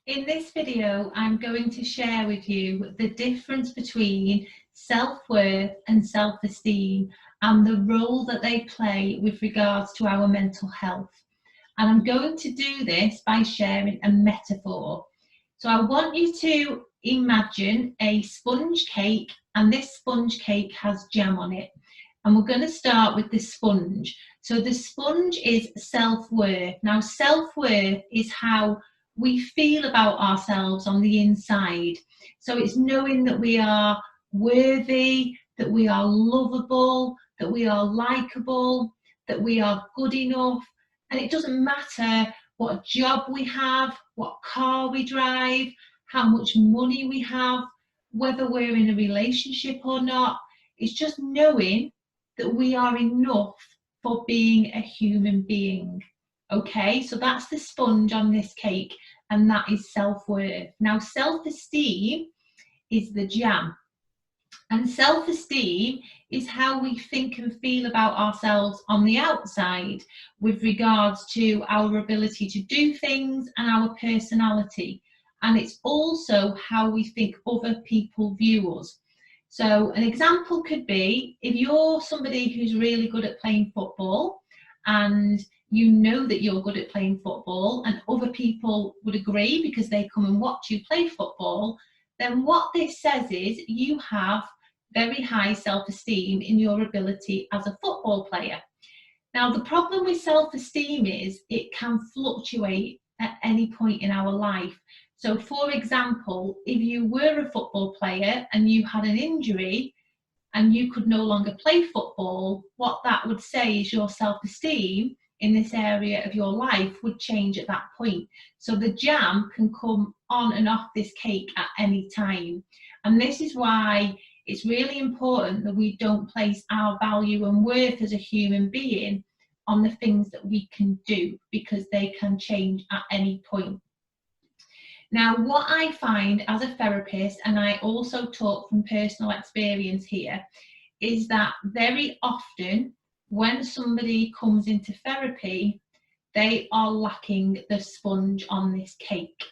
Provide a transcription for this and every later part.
In this video, I'm going to share with you the difference between self-worth and self-esteem and the role that they play with regards to our mental health. And I'm going to do this by sharing a metaphor. So I want you to imagine a sponge cake, and this sponge cake has jam on it. And we're going to start with the sponge. So the sponge is self-worth. Now, self-worth is how we feel about ourselves on the inside. So it's knowing that we are worthy, that we are lovable, that we are likable, that we are good enough. And it doesn't matter what job we have, what car we drive, how much money we have, whether we're in a relationship or not. It's just knowing that we are enough for being a human being. Okay, so that's the sponge on this cake, and that is self-worth. Now, self-esteem is the jam, and self-esteem is how we think and feel about ourselves on the outside with regards to our ability to do things and our personality. And it's also how we think other people view us. So an example could be if you're somebody who's really good at playing football and you know that you're good at playing football and other people would agree because they come and watch you play football, then what this says is you have very high self-esteem in your ability as a football player. Now, the problem with self-esteem is it can fluctuate at any point in our life. So, for example, if you were a football player and you had an injury and you could no longer play football, what that would say is your self-esteem in this area of your life would change at that point. So the jam can come on and off this cake at any time. And this is why it's really important that we don't place our value and worth as a human being on the things that we can do, because they can change at any point. Now, what I find as a therapist, and I also talk from personal experience here, is that very often when somebody comes into therapy, they are lacking the sponge on this cake.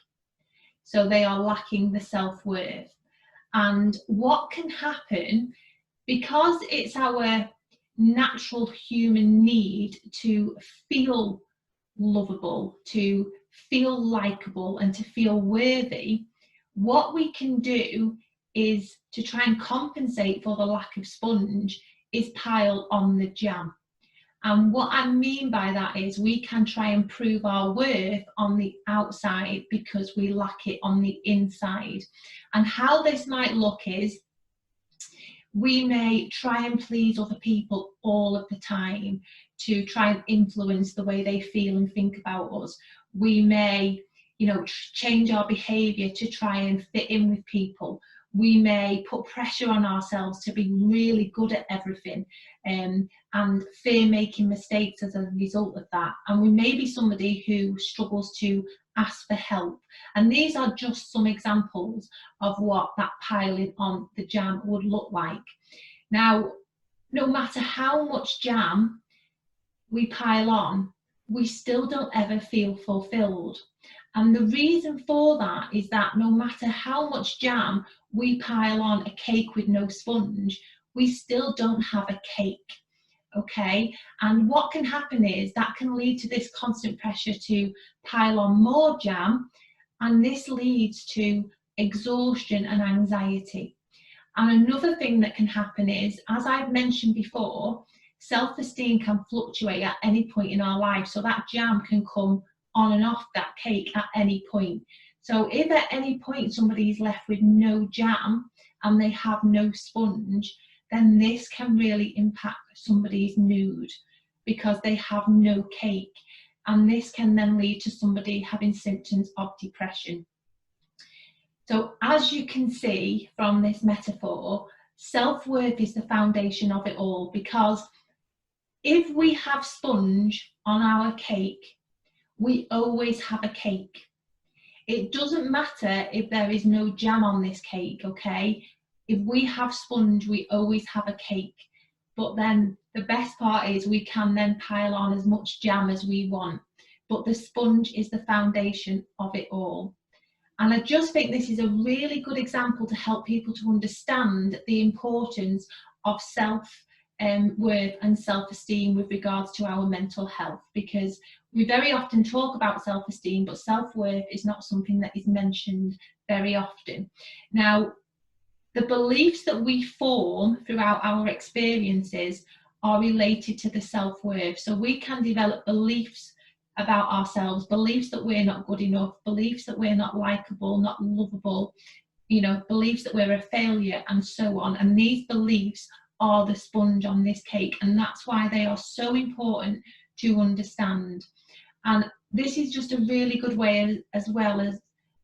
So they are lacking the self-worth. And what can happen, because it's our natural human need to feel lovable, to feel likable and to feel worthy, what we can do is to try and compensate for the lack of sponge is pile on the jam. And what I mean by that is we can try and prove our worth on the outside because we lack it on the inside. And how this might look is we may try and please other people all of the time to try and influence the way they feel and think about us. We may, change our behaviour to try and fit in with people. We may put pressure on ourselves to be really good at everything, and fear making mistakes as a result of that. And we may be somebody who struggles to ask for help. And these are just some examples of what that piling on the jam would look like. Now, no matter how much jam we pile on, we still don't ever feel fulfilled. And the reason for that is that no matter how much jam we pile on a cake with no sponge, we still don't have a cake. Okay, and what can happen is that can lead to this constant pressure to pile on more jam, and this leads to exhaustion and anxiety. And another thing that can happen is, as I've mentioned before, self-esteem can fluctuate at any point in our life, so that jam can come on and off that cake at any point. So if at any point somebody is left with no jam and they have no sponge, then this can really impact somebody's mood because they have no cake. And this can then lead to somebody having symptoms of depression. So as you can see from this metaphor, self-worth is the foundation of it all, because if we have sponge on our cake, we always have a cake. It doesn't matter if there is no jam on this cake, okay? If we have sponge, we always have a cake. But then the best part is we can then pile on as much jam as we want. But the sponge is the foundation of it all. And I just think this is a really good example to help people to understand the importance of self-worth and self-esteem with regards to our mental health, because we very often talk about self-esteem, but self-worth is not something that is mentioned very often. Now, the beliefs that we form throughout our experiences are related to the self-worth. So we can develop beliefs about ourselves, beliefs that we're not good enough, beliefs that we're not likable, not lovable, you know, beliefs that we're a failure, and so on. And these beliefs are the sponge on this cake, and that's why they are so important to understand. And this is just a really good way as well as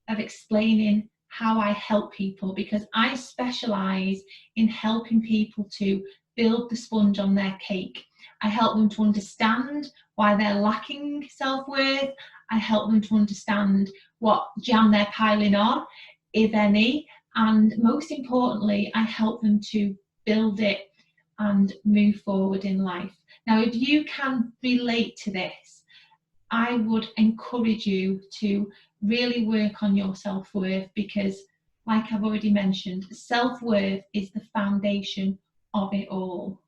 of explaining how I help people, because I specialize in helping people to build the sponge on their cake. I help them to understand why they're lacking self-worth. I help them to understand what jam they're piling on, if any, and most importantly, I help them to build it and move forward in life. Now, if you can relate to this, I would encourage you to really work on your self-worth, because, like I've already mentioned, self-worth is the foundation of it all.